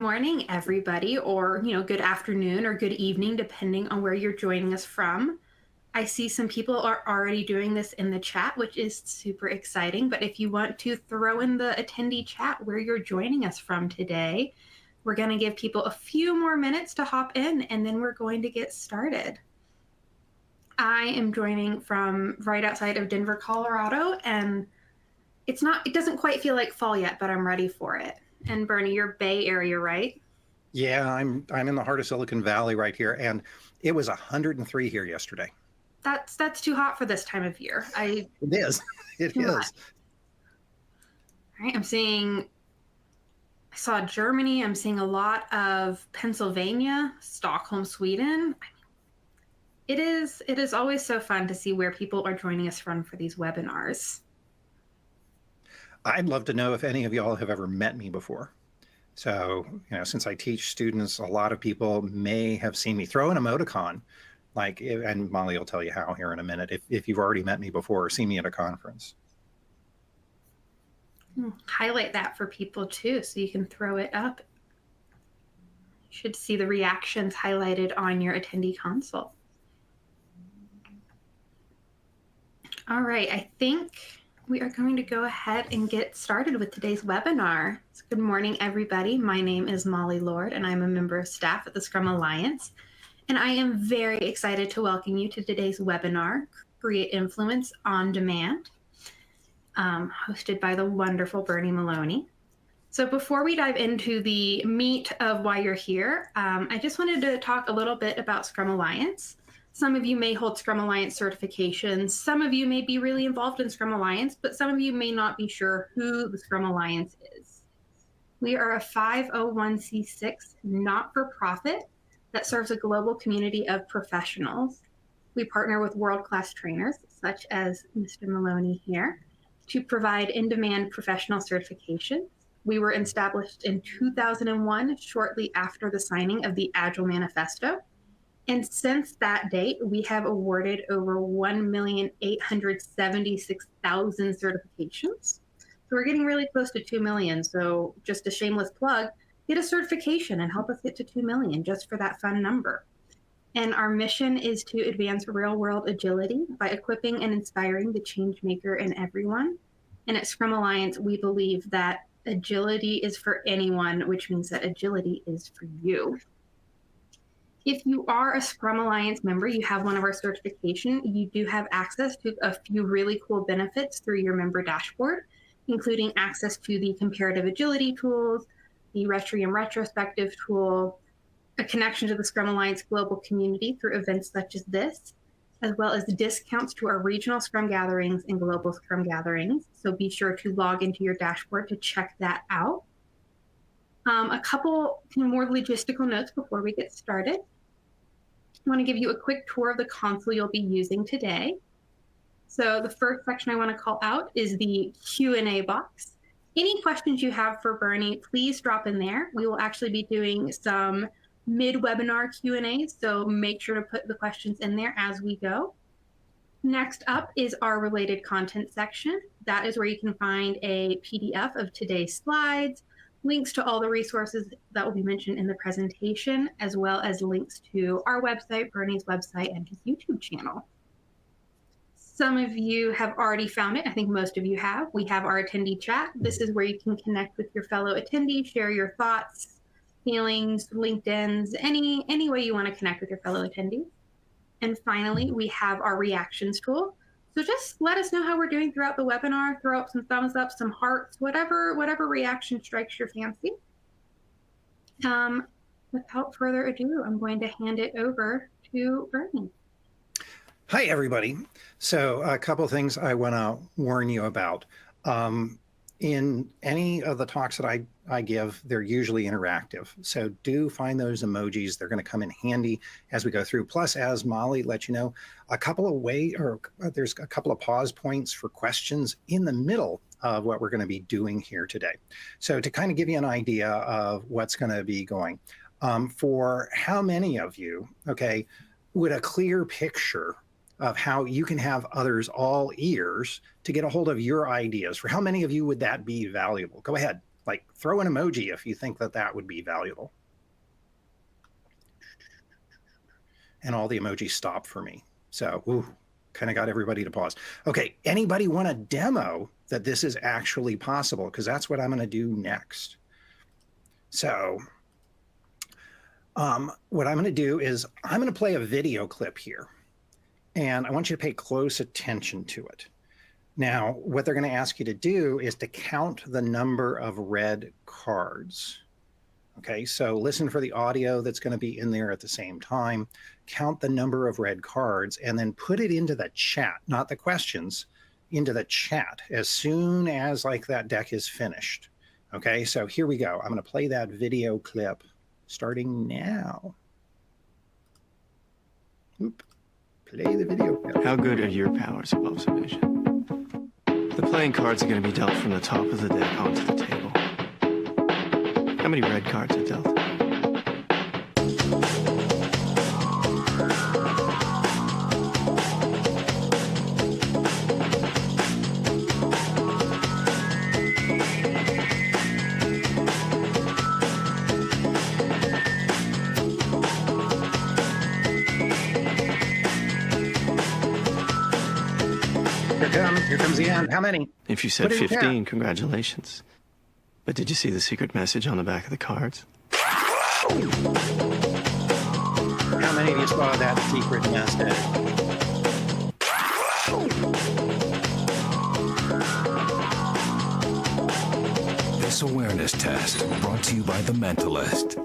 Morning, everybody, or good afternoon or good evening, depending on where you're joining us from. I see some people are already doing this in the chat, which is super exciting. But if you want to throw in the attendee chat where you're joining us from today, we're going to give people a few more minutes to hop in, and then we're going to get started. I am joining from right outside of Denver, Colorado, and it doesn't quite feel like fall yet, but I'm ready for it. And Bernie, you're Bay Area, right? Yeah, I'm in the heart of Silicon Valley right here, and it was 103 here yesterday. That's too hot for this time of year. It is. It Too is. much. All right, I saw Germany. I'm seeing a lot of Pennsylvania, Stockholm, Sweden. It is always so fun to see where people are joining us from for these webinars. I'd love to know if any of y'all have ever met me before. So, since I teach students, a lot of people may have seen me throw an emoticon, and Molly will tell you how here in a minute, if you've already met me before or seen me at a conference. Highlight that for people too, so you can throw it up. You should see the reactions highlighted on your attendee console. All right, I think we are going to go ahead and get started with today's webinar. So good morning, everybody. My name is Molly Lord, and I'm a member of staff at the Scrum Alliance. And I am very excited to welcome you to today's webinar, Create Influence on Demand, hosted by the wonderful Bernie Maloney. So before we dive into the meat of why you're here, I just wanted to talk a little bit about Scrum Alliance. Some of you may hold Scrum Alliance certifications. Some of you may be really involved in Scrum Alliance, but some of you may not be sure who the Scrum Alliance is. We are a 501c6 not-for-profit that serves a global community of professionals. We partner with world-class trainers, such as Mr. Maloney here, to provide in-demand professional certifications. We were established in 2001, shortly after the signing of the Agile Manifesto. And since that date, we have awarded over 1,876,000 certifications. So we're getting really close to 2 million. So just a shameless plug, get a certification and help us get to 2 million just for that fun number. And our mission is to advance real-world agility by equipping and inspiring the change maker in everyone. And at Scrum Alliance, we believe that agility is for anyone, which means that agility is for you. If you are a Scrum Alliance member, you have one of our certifications, you do have access to a few really cool benefits through your member dashboard, including access to the comparative agility tools, the Retrium retrospective tool, a connection to the Scrum Alliance global community through events such as this, as well as discounts to our regional Scrum gatherings and global Scrum gatherings. So be sure to log into your dashboard to check that out. A couple more logistical notes before we get started. I want to give you a quick tour of the console you'll be using today. So the first section I want to call out is the Q&A box. Any questions you have for Bernie, please drop in there. We will actually be doing some mid-webinar Q&A, so make sure to put the questions in there as we go. Next up is our related content section. That is where you can find a PDF of today's slides, links to all the resources that will be mentioned in the presentation, as well as links to our website, Bernie's website, and his YouTube channel. Some of you have already found it. I think most of you have. We have our attendee chat. This is where you can connect with your fellow attendees, share your thoughts, feelings, LinkedIn's, any way you want to connect with your fellow attendees. And finally, we have our reactions tool. So just let us know how we're doing throughout the webinar. Throw up some thumbs up, some hearts, whatever reaction strikes your fancy. Without further ado, I'm going to hand it over to Bernie. Hi, everybody. So a couple of things I want to warn you about. In any of the talks that I give, they're usually interactive. So do find those emojis. They're going to come in handy as we go through. Plus, as Molly let you know, there's a couple of pause points for questions in the middle of what we're going to be doing here today. So to kind of give you an idea of what's going to be going, for how many of you, okay, would a clear picture of how you can have others all ears to get a hold of your ideas, for how many of you would that be valuable? Go ahead. Like throw an emoji if you think that that would be valuable. And all the emojis stop for me. So, kind of got everybody to pause. Okay, anybody want a demo that this is actually possible? Because that's what I'm going to do next. So, what I'm going to do is I'm going to play a video clip here. And I want you to pay close attention to it. Now, what they're going to ask you to do is to count the number of red cards. Okay, so listen for the audio that's going to be in there at the same time. Count the number of red cards and then put it into the chat, not the questions, into the chat as soon as like that deck is finished. Okay, so here we go. I'm going to play that video clip starting now. Oop. Play the video clip. How good are your powers of observation? The playing cards are going to be dealt from the top of the deck onto the table. How many red cards are dealt? Here comes the end. How many? If you said 15, congratulations. But did you see the secret message on the back of the cards? How many of you saw that secret message? This awareness test brought to you by The Mentalist.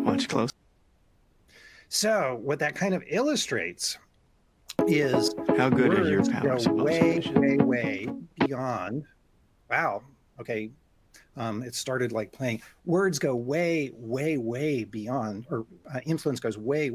Watch close. So what that kind of illustrates is how good are your powers of observation? way beyond. Wow. Okay. It started like playing. Words go way beyond, or influence goes way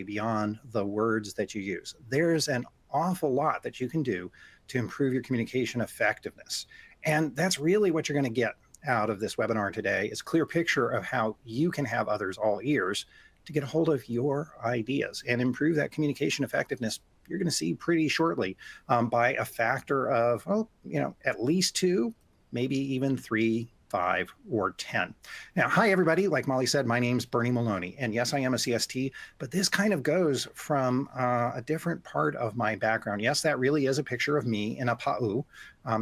beyond the words that you use. There's an awful lot that you can do to improve your communication effectiveness. And that's really what you're going to get out of this webinar today, is a clear picture of how you can have others all ears to get a hold of your ideas and improve that communication effectiveness. You're going to see pretty shortly by a factor of, at least 2, maybe even 3, 5, or 10. Now, hi, everybody. Like Molly said, my name's Bernie Maloney. And yes, I am a CST, but this kind of goes from a different part of my background. Yes, that really is a picture of me in a pa'u.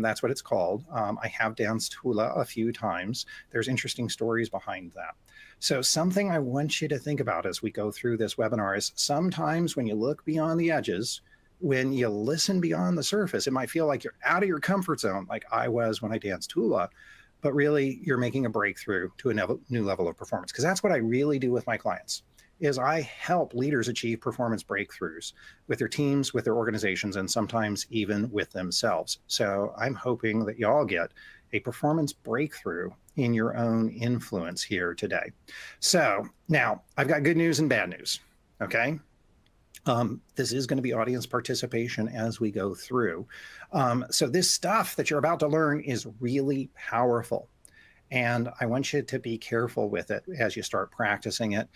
That's what it's called. I have danced hula a few times. There's interesting stories behind that. So something I want you to think about as we go through this webinar is sometimes when you look beyond the edges, when you listen beyond the surface, it might feel like you're out of your comfort zone, like I was when I danced hula, but really you're making a breakthrough to a new level of performance. Because that's what I really do with my clients, is I help leaders achieve performance breakthroughs with their teams, with their organizations, and sometimes even with themselves. So I'm hoping that you all get a performance breakthrough in your own influence here today. So now I've got good news and bad news, okay? This is going to be audience participation as we go through. So this stuff that you're about to learn is really powerful. And I want you to be careful with it as you start practicing it.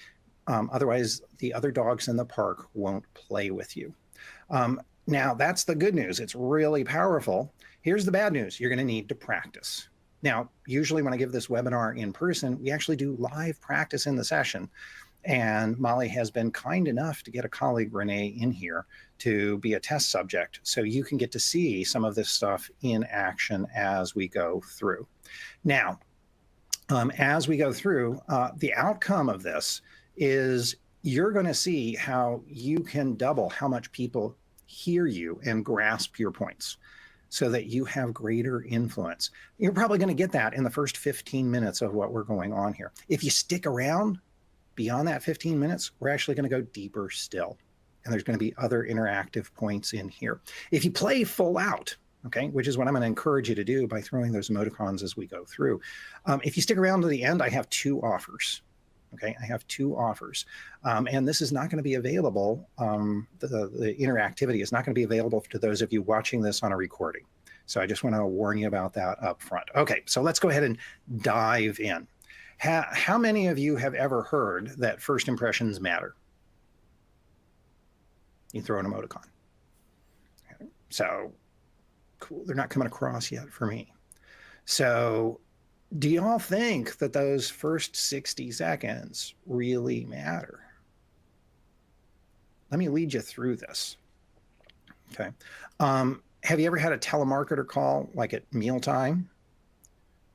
Otherwise, the other dogs in the park won't play with you. Now, that's the good news. It's really powerful. Here's the bad news. You're going to need to practice. Now, usually when I give this webinar in person, we actually do live practice in the session. And Molly has been kind enough to get a colleague, Renee, in here to be a test subject. So you can get to see some of this stuff in action as we go through. Now, as we go through, the outcome of this is you're going to see how you can double how much people hear you and grasp your points, so that you have greater influence. You're probably going to get that in the first 15 minutes of what we're going on here. If you stick around beyond that 15 minutes, we're actually going to go deeper still. And there's going to be other interactive points in here. If you play full out, okay, which is what I'm going to encourage you to do by throwing those emoticons as we go through. If you stick around to the end, I have 2 offers. Okay, I have 2 offers. And this is not going to be available. The interactivity is not going to be available to those of you watching this on a recording. So I just want to warn you about that up front. Okay, so let's go ahead and dive in. How many of you have ever heard that first impressions matter? You throw an emoticon. So cool, they're not coming across yet for me. So do y'all think that those first 60 seconds really matter? Let me lead you through this. Okay. Have you ever had a telemarketer call like at mealtime,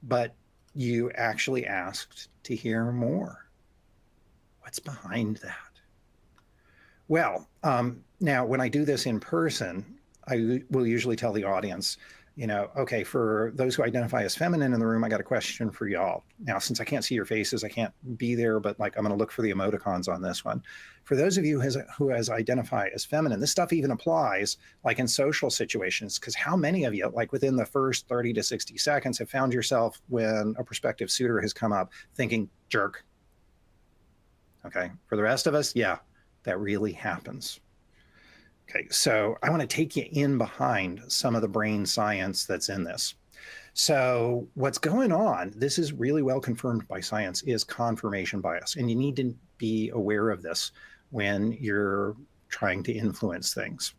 but you actually asked to hear more? What's behind that? Well, now when I do this in person, I will usually tell the audience, okay, for those who identify as feminine in the room, I got a question for y'all. Now, since I can't see your faces, I can't be there, but like I'm going to look for the emoticons on this one. For those of you who identify as feminine, this stuff even applies like in social situations, because how many of you, like within the first 30 to 60 seconds, have found yourself when a prospective suitor has come up thinking, jerk? Okay, for the rest of us, yeah, that really happens. Okay, so I want to take you in behind some of the brain science that's in this. So what's going on, this is really well confirmed by science, is confirmation bias. And you need to be aware of this when you're trying to influence things.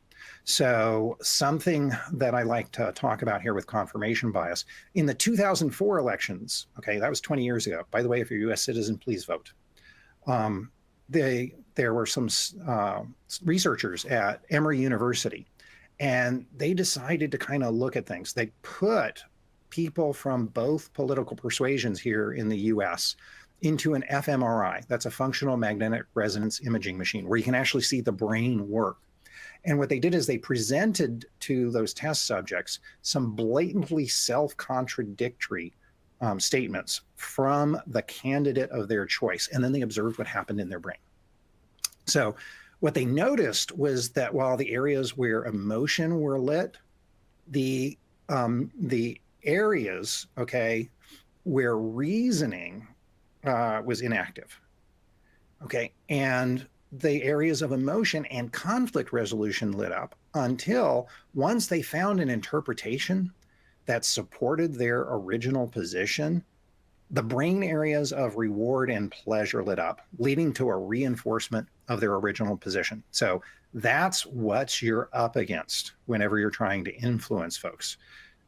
So something that I like to talk about here with confirmation bias, in the 2004 elections, okay, that was 20 years ago. By the way, if you're a US citizen, please vote. There were some researchers at Emory University, and they decided to kind of look at things. They put people from both political persuasions here in the US into an fMRI. That's a functional magnetic resonance imaging machine where you can actually see the brain work. And what they did is they presented to those test subjects some blatantly self-contradictory statements from the candidate of their choice. And then they observed what happened in their brain. So what they noticed was that while the areas where emotion were lit, the areas, okay, where reasoning was inactive, okay, and the areas of emotion and conflict resolution lit up until once they found an interpretation that supported their original position, the brain areas of reward and pleasure lit up, leading to a reinforcement of their original position. So that's what you're up against whenever you're trying to influence folks,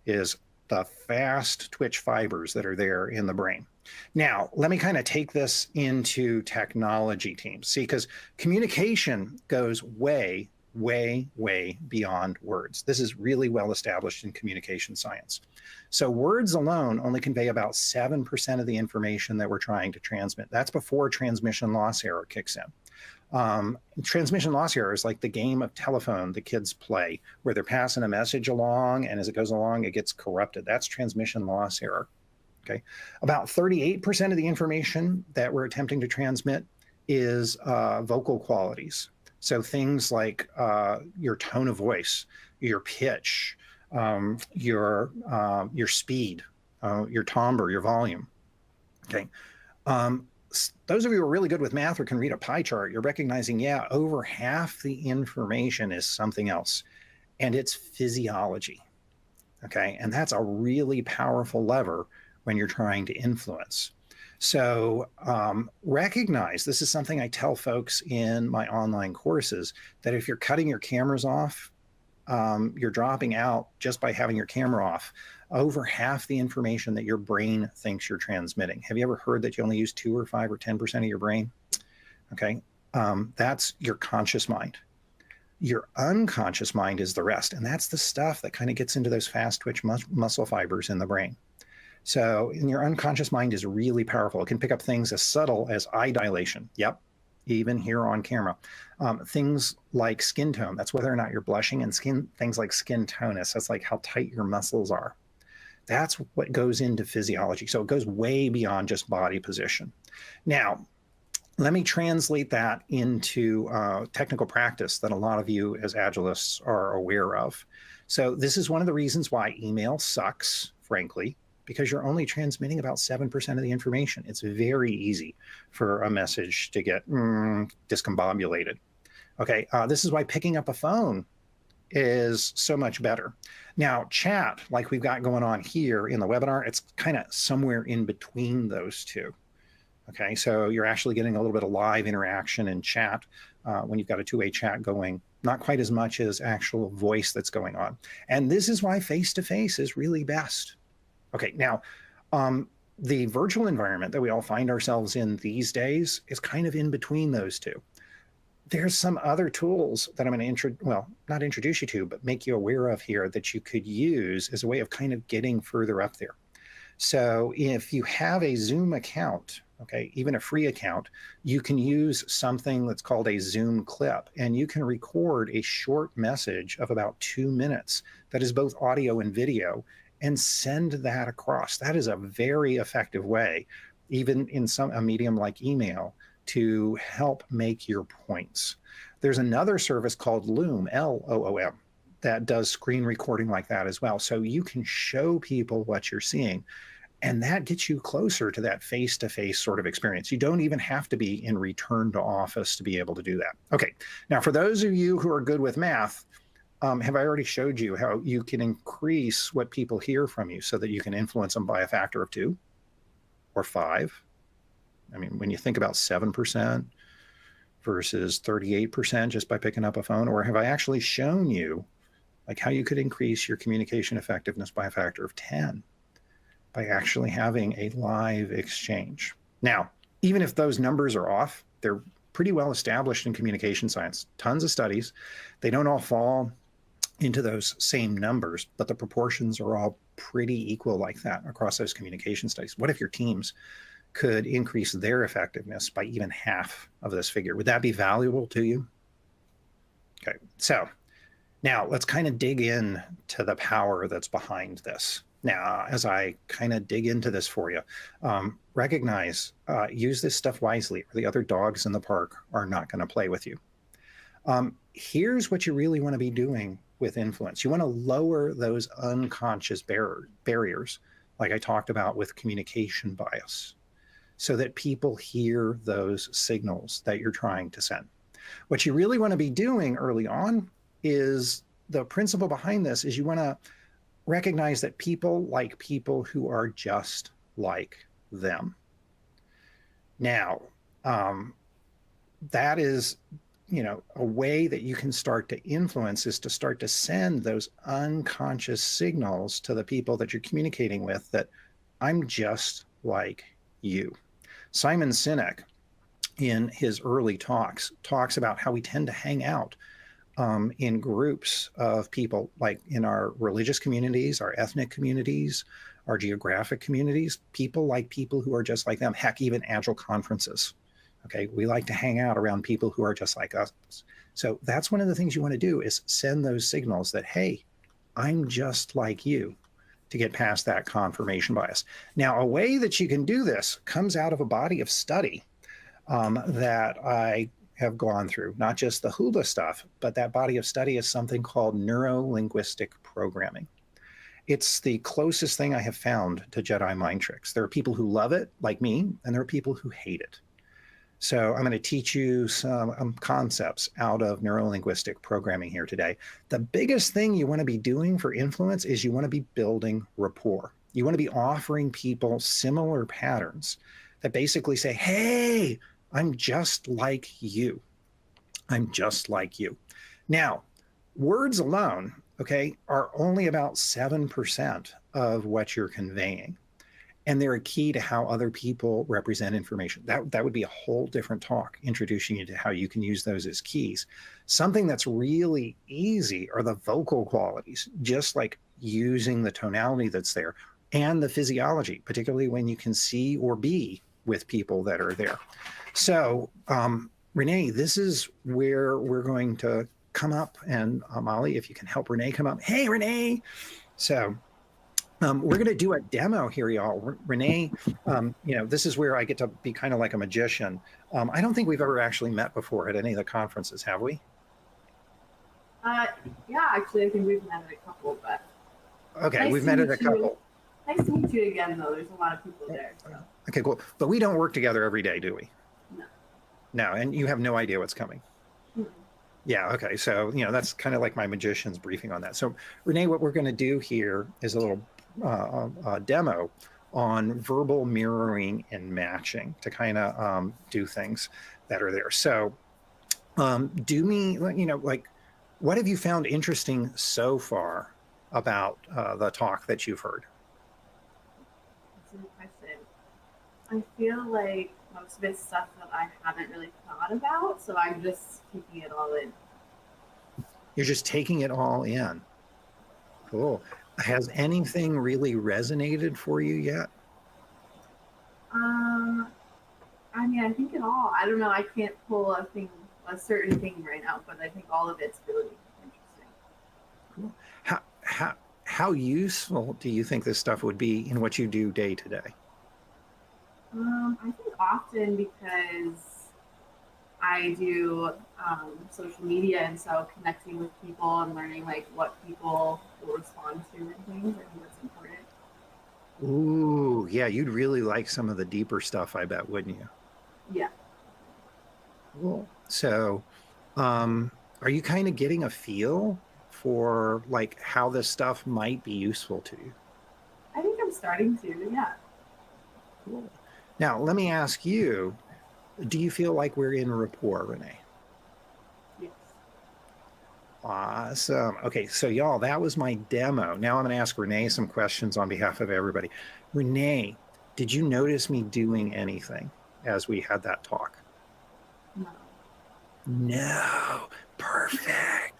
is the fast twitch fibers that are there in the brain. Now, let me kind of take this into technology teams. See, because communication goes way, way, way beyond words. This is really well established in communication science. So words alone only convey about 7% of the information that we're trying to transmit. That's before transmission loss error kicks in. Transmission loss error is like the game of telephone the kids play, where they're passing a message along, and as it goes along, it gets corrupted. That's transmission loss error. Okay, about 38% of the information that we're attempting to transmit is vocal qualities. So things like your tone of voice, your pitch, your speed, your timbre, your volume. Okay. Those of you who are really good with math or can read a pie chart, you're recognizing, yeah, over half the information is something else, and it's physiology. Okay. And that's a really powerful lever when you're trying to influence. So recognize, this is something I tell folks in my online courses, that if you're cutting your cameras off, you're dropping out just by having your camera off over half the information that your brain thinks you're transmitting. Have you ever heard that you only use 2 or 5 or 10% of your brain? Okay, that's your conscious mind. Your unconscious mind is the rest, and that's the stuff that kind of gets into those fast twitch muscle fibers in the brain. So, and your unconscious mind is really powerful. It can pick up things as subtle as eye dilation. Yep, even here on camera. Things like skin tone, that's whether or not you're blushing, and things like skin tonus, that's like how tight your muscles are. That's what goes into physiology. So it goes way beyond just body position. Now, let me translate that into technical practice that a lot of you as agilists are aware of. So this is one of the reasons why email sucks, frankly, because you're only transmitting about 7% of the information. It's very easy for a message to get discombobulated. Okay, this is why picking up a phone is so much better. Now, chat, like we've got going on here in the webinar, it's kind of somewhere in between those two. Okay, so you're actually getting a little bit of live interaction in chat when you've got a two-way chat going, not quite as much as actual voice that's going on. And this is why face-to-face is really best. Okay, now, The virtual environment that we all find ourselves in these days is kind of in between those two. There's some other tools that I'm going to not introduce you to, but make you aware of here that you could use as a way of kind of getting further up there. So if you have a Zoom account, okay, even a free account, you can use something that's called a Zoom clip, and you can record a short message of about 2 minutes that is both audio and video and send that across. That is a very effective way, even in a medium like email, to help make your points. There's another service called Loom, Loom, that does screen recording like that as well. So you can show people what you're seeing, and that gets you closer to that face-to-face sort of experience. You don't even have to be in return to office to be able to do that. Okay, now for those of you who are good with math, have I already showed you how you can increase what people hear from you so that you can influence them by a factor of 2 or 5? I mean, when you think about 7% versus 38% just by picking up a phone, or have I actually shown you like how you could increase your communication effectiveness by a factor of 10 by actually having a live exchange? Now, even if those numbers are off, they're pretty well established in communication science. Tons of studies. They don't all fall into those same numbers, but the proportions are all pretty equal like that across those communication studies. What if your teams could increase their effectiveness by even half of this figure? Would that be valuable to you? Okay, so now let's kind of dig in to the power that's behind this. Now, as I kind of dig into this for you, recognize, use this stuff wisely, or the other dogs in the park are not going to play with you. Here's what you really want to be doing with influence. You want to lower those unconscious barriers, like I talked about with communication bias, so that people hear those signals that you're trying to send. What you really want to be doing early on is, the principle behind this is, you want to recognize that people like people who are just like them. Now, that is, a way that you can start to influence is to start to send those unconscious signals to the people that you're communicating with that I'm just like you. Simon Sinek, in his early talks about how we tend to hang out in groups of people, like in our religious communities, our ethnic communities, our geographic communities, people like people who are just like them. Heck, even agile conferences. Okay, we like to hang out around people who are just like us. So that's one of the things you want to do, is send those signals that, hey, I'm just like you, to get past that confirmation bias. Now, a way that you can do this comes out of a body of study that I have gone through, not just the hula stuff, but that body of study is something called neuro-linguistic programming. It's the closest thing I have found to Jedi mind tricks. There are people who love it, like me, and there are people who hate it. So I'm going to teach you some concepts out of neuro-linguistic programming here today. The biggest thing you want to be doing for influence is you want to be building rapport. You want to be offering people similar patterns that basically say, hey, I'm just like you. I'm just like you. Now, words alone, okay, are only about 7% of what you're conveying. And they're a key to how other people represent information. That would be a whole different talk, introducing you to how you can use those as keys. Something that's really easy are the vocal qualities, just like using the tonality that's there, and the physiology, particularly when you can see or be with people that are there. So, Renee, this is where we're going to come up, and Molly, if you can help Renee come up. Hey, Renee! So, we're going to do a demo here, y'all. Renee, this is where I get to be kind of like a magician. I don't think we've ever actually met before at any of the conferences, have we? Yeah, actually, I think we've met at a couple, but... Okay, nice we've met at a you. couple. Nice to meet you again, though. There's a lot of people there. So. Okay, cool. But we don't work together every day, do we? No. No, and you have no idea what's coming. Mm-hmm. Yeah, okay. So, that's kind of like my magician's briefing on that. So, Renee, what we're going to do here is a little demo on verbal mirroring and matching to kind of do things that are there. So do me, what have you found interesting so far about the talk that you've heard? That's a good question. I feel like most of it's stuff that I haven't really thought about, so I'm just taking it all in. You're just taking it all in. Cool. Has anything really resonated for you yet? I mean, I think it all. I don't know. I can't pull a certain thing right now, but I think all of it's really interesting. Cool. How useful do you think this stuff would be in what you do day to day? I think often because I do social media, and so connecting with people and learning like what people will respond to and things, I think that's important. Ooh, yeah, you'd really like some of the deeper stuff, I bet, wouldn't you? Yeah. Cool. So, are you kind of getting a feel for like how this stuff might be useful to you? I think I'm starting to, yeah. Cool. Now, let me ask you, do you feel like we're in rapport, Renee? Yes. Awesome. Okay, so y'all, that was my demo. Now I'm going to ask Renee some questions on behalf of everybody. Renee, did you notice me doing anything as we had that talk? No. No. Perfect.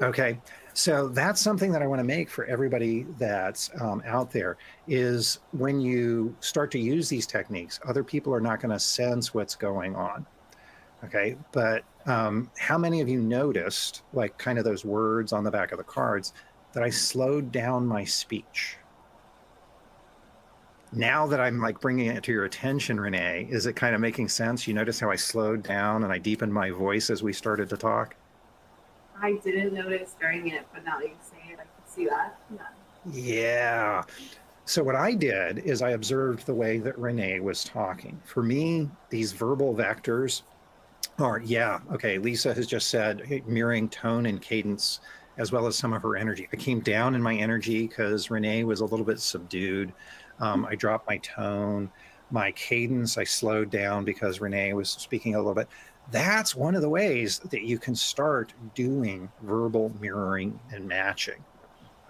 Okay, so that's something that I want to make for everybody that's out there is when you start to use these techniques, other people are not going to sense what's going on. Okay, but how many of you noticed, like kind of those words on the back of the cards, that I slowed down my speech? Now that I'm like bringing it to your attention, Renee, is it kind of making sense? You notice how I slowed down and I deepened my voice as we started to talk? I didn't notice during it, but now that you say it, I can see that. Yeah. Yeah. So what I did is I observed the way that Renee was talking. For me, these verbal vectors are, yeah, okay, Lisa has just said hey, mirroring tone and cadence as well as some of her energy. I came down in my energy because Renee was a little bit subdued. I dropped my tone, my cadence, I slowed down because Renee was speaking a little bit. That's one of the ways that you can start doing verbal mirroring and matching.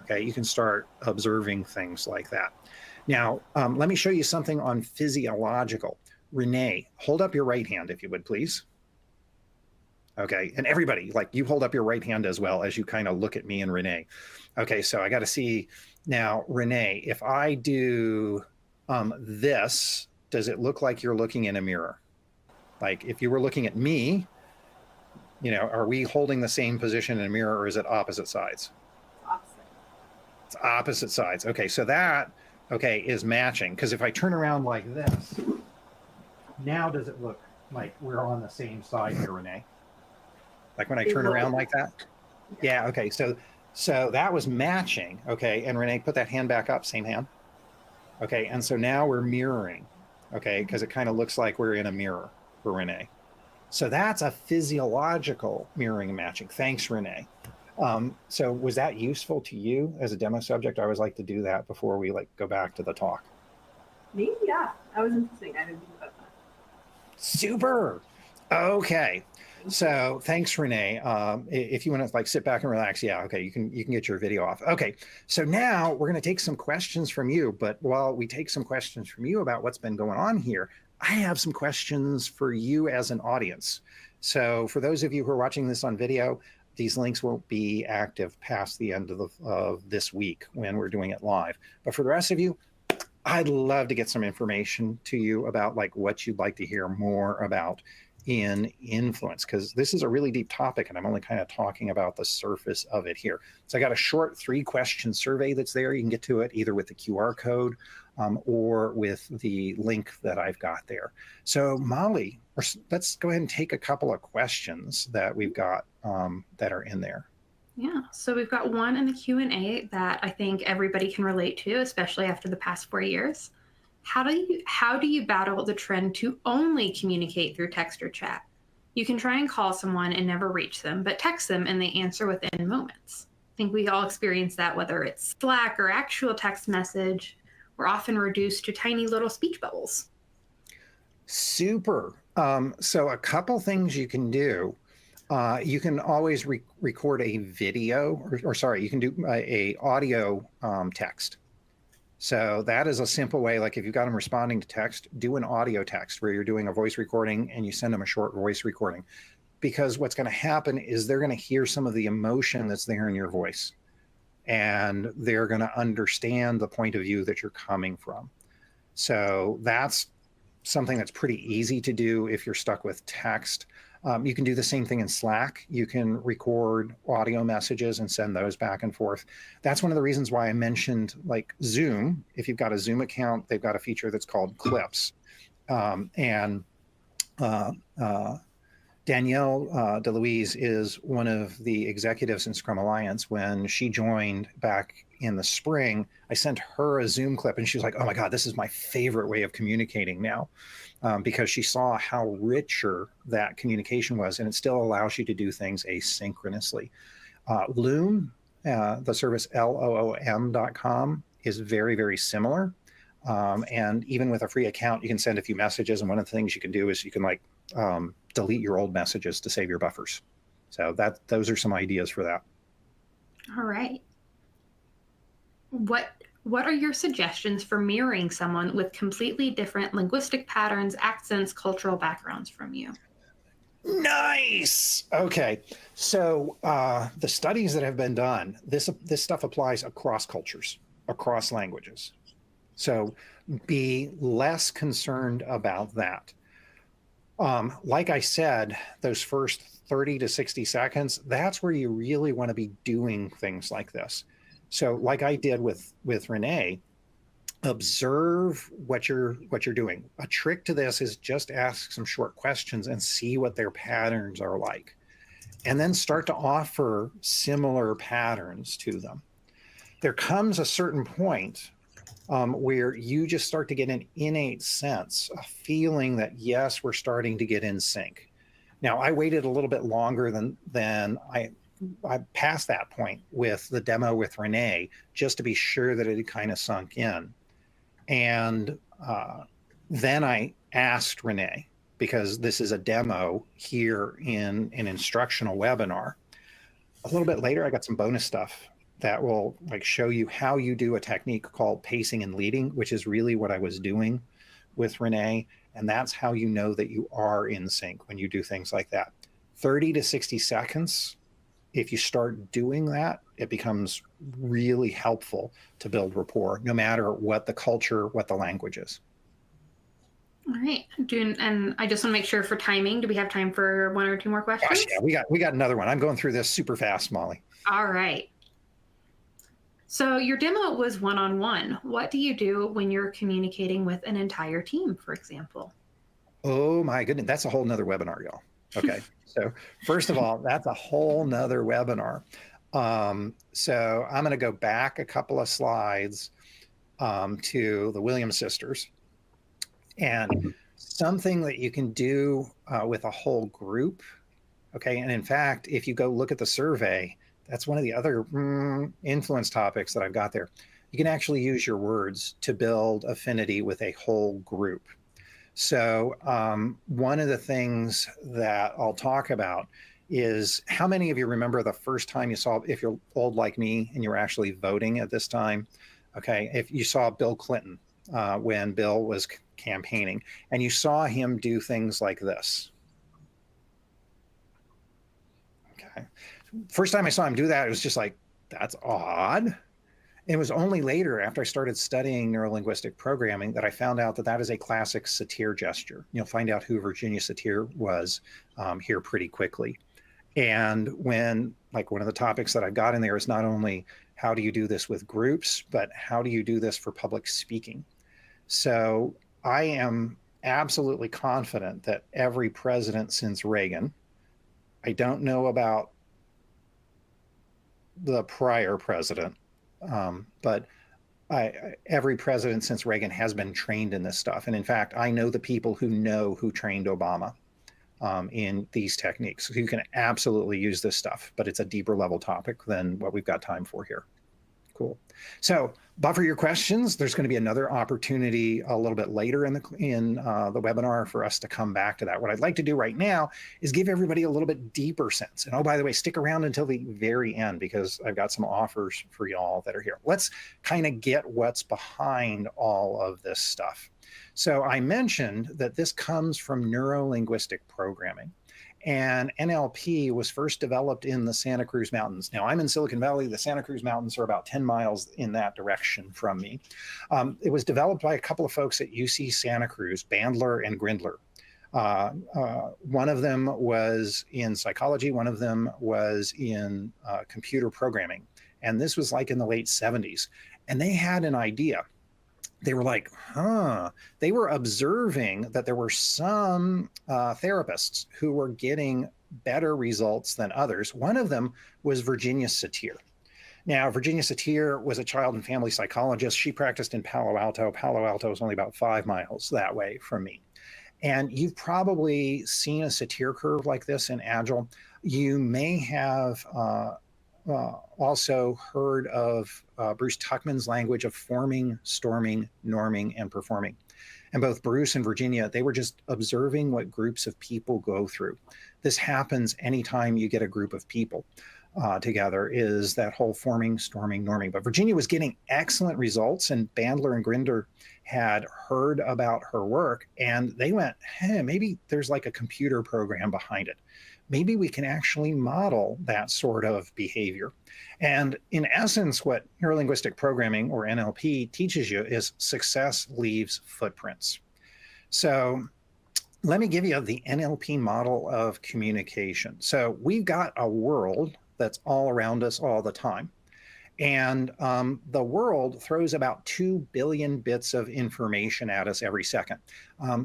Okay, you can start observing things like that. Now, let me show you something on physiological. Renee, hold up your right hand, if you would, please. Okay, and everybody, like you hold up your right hand as well as you kind of look at me and Renee. Okay, so I got to see now, Renee, if I do this, does it look like you're looking in a mirror? Like if you were looking at me, you know, are we holding the same position in a mirror or is it opposite sides? Opposite. It's opposite sides. Okay, so that, okay, is matching. Because if I turn around like this, now does it look like we're on the same side here, Renee? Like when I turn around like that? Yeah, okay, so that was matching, okay, and Renee, put that hand back up, same hand. Okay, and so now we're mirroring, okay, because it kind of looks like we're in a mirror for Renee. So that's a physiological mirroring and matching. Thanks, Renee. So was that useful to you as a demo subject? I always like to do that before we like go back to the talk. Me? Yeah, that was interesting. I didn't think about that. Super. Okay. So thanks, Renee. If you want to like sit back and relax, yeah, okay, you can get your video off. Okay, so now we're going to take some questions from you. But while we take some questions from you about what's been going on here, I have some questions for you as an audience. So for those of you who are watching this on video, these links won't be active past the end of this week when we're doing it live. But for the rest of you, I'd love to get some information to you about like what you'd like to hear more about in influence, because this is a really deep topic and I'm only kind of talking about the surface of it here. So I got a short 3-question survey that's there. You can get to it either with the QR code or with the link that I've got there. So Molly, let's go ahead and take a couple of questions that we've got that are in there. Yeah, so we've got one in the Q&A that I think everybody can relate to, especially after the past 4 years. How do you battle the trend to only communicate through text or chat? You can try and call someone and never reach them, but text them and they answer within moments. I think we all experience that, whether it's Slack or actual text message. We're often reduced to tiny little speech bubbles. Super. So a couple things you can do. You can always record a video, or sorry, you can do a audio text. So that is a simple way. Like if you've got them responding to text, do an audio text where you're doing a voice recording and you send them a short voice recording. Because what's going to happen is they're going to hear some of the emotion that's there in your voice, and they're going to understand the point of view that you're coming from. So that's something that's pretty easy to do if you're stuck with text. You can do the same thing in Slack. You can record audio messages and send those back and forth. That's one of the reasons why I mentioned like Zoom. If you've got a Zoom account, they've got a feature that's called Clips. And Danielle DeLuise is one of the executives in Scrum Alliance. When she joined back in the spring, I sent her a Zoom clip and she was like, oh my God, this is my favorite way of communicating now, because she saw how richer that communication was, and it still allows you to do things asynchronously. Loom, the service loom.com, is very, very similar. And even with a free account, you can send a few messages. And one of the things you can do is you can like delete your old messages to save your buffers. So those are some ideas for that. All right. What are your suggestions for mirroring someone with completely different linguistic patterns, accents, cultural backgrounds from you? Nice. Okay. So the studies that have been done, this stuff applies across cultures, across languages. So be less concerned about that. Like I said, those first 30 to 60 seconds, that's where you really want to be doing things like this. So like I did with Renee, observe what you're doing. A trick to this is just ask some short questions and see what their patterns are like, and then start to offer similar patterns to them. There comes a certain point where you just start to get an innate sense, a feeling that, yes, we're starting to get in sync. Now, I waited a little bit longer than I passed that point with the demo with Renee, just to be sure that it had kind of sunk in. And then I asked Renee, because this is a demo here in an instructional webinar. A little bit later, I got some bonus stuff that will like show you how you do a technique called pacing and leading, which is really what I was doing with Renee. And that's how you know that you are in sync when you do things like that. 30 to 60 seconds, if you start doing that, it becomes really helpful to build rapport, no matter what the culture, what the language is. All right. And I just want to make sure for timing, do we have time for one or two more questions? Gosh, yeah, we got another one. I'm going through this super fast, Molly. All right. So your demo was one-on-one. What do you do when you're communicating with an entire team, for example? Oh my goodness, that's a whole nother webinar, y'all. Okay. So first of all, that's a whole nother webinar. So I'm going to go back a couple of slides to the Williams sisters. And something that you can do with a whole group. Okay. And in fact, if you go look at the survey, that's one of the other influence topics that I've got there. You can actually use your words to build affinity with a whole group. So one of the things that I'll talk about is, how many of you remember the first time you saw, if you're old like me and you were actually voting at this time, okay, if you saw Bill Clinton when Bill was campaigning and you saw him do things like this. Okay. First time I saw him do that, it was just like, that's odd. It was only later, after I started studying neurolinguistic programming, that I found out that that is a classic satir gesture. You'll find out who Virginia Satir was here pretty quickly. And when, like, one of the topics that I've got in there is not only how do you do this with groups, but how do you do this for public speaking? So I am absolutely confident that every president since Reagan, I don't know about the prior president, but every president since Reagan has been trained in this stuff. And in fact, I know the people who trained Obama in these techniques. So you can absolutely use this stuff, but it's a deeper level topic than what we've got time for here. Cool. So buffer your questions. There's going to be another opportunity a little bit later in the webinar for us to come back to that. What I'd like to do right now is give everybody a little bit deeper sense. And oh, by the way, stick around until the very end because I've got some offers for y'all that are here. Let's kind of get what's behind all of this stuff. So I mentioned that this comes from neuro-linguistic programming. And NLP was first developed in the Santa Cruz Mountains. Now, I'm in Silicon Valley. The Santa Cruz Mountains are about 10 miles in that direction from me. It was developed by a couple of folks at UC Santa Cruz, Bandler and Grindler. One of them was in psychology. One of them was in computer programming. And this was like in the late 70s. And they had an idea. They were like, they were observing that there were some therapists who were getting better results than others. One of them was Virginia Satir. Now, Virginia Satir was a child and family psychologist. She practiced in Palo Alto. Palo Alto is only about 5 miles that way from me. And you've probably seen a Satir curve like this in Agile. You may have also heard of Bruce Tuckman's language of forming, storming, norming, and performing. And both Bruce and Virginia, they were just observing what groups of people go through. This happens anytime you get a group of people together, is that whole forming, storming, norming. But Virginia was getting excellent results, and Bandler and Grinder had heard about her work, and they went, hey, maybe there's like a computer program behind it. Maybe we can actually model that sort of behavior. And in essence, what neurolinguistic programming, or NLP, teaches you is success leaves footprints. So let me give you the NLP model of communication. So we've got a world that's all around us all the time. And the world throws about 2 billion bits of information at us every second.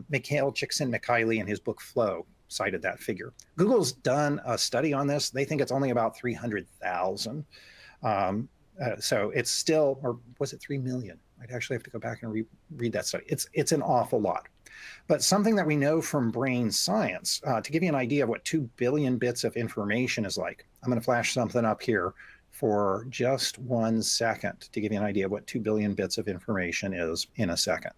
Mikhail Csikszentmihalyi in his book Flow cited that figure. Google's done a study on this. They think it's only about 300,000. So it's still, or was it 3 million? I'd actually have to go back and read that study. It's an awful lot. But something that we know from brain science, to give you an idea of what 2 billion bits of information is like, I'm going to flash something up here for just 1 second to give you an idea of what 2 billion bits of information is in a second.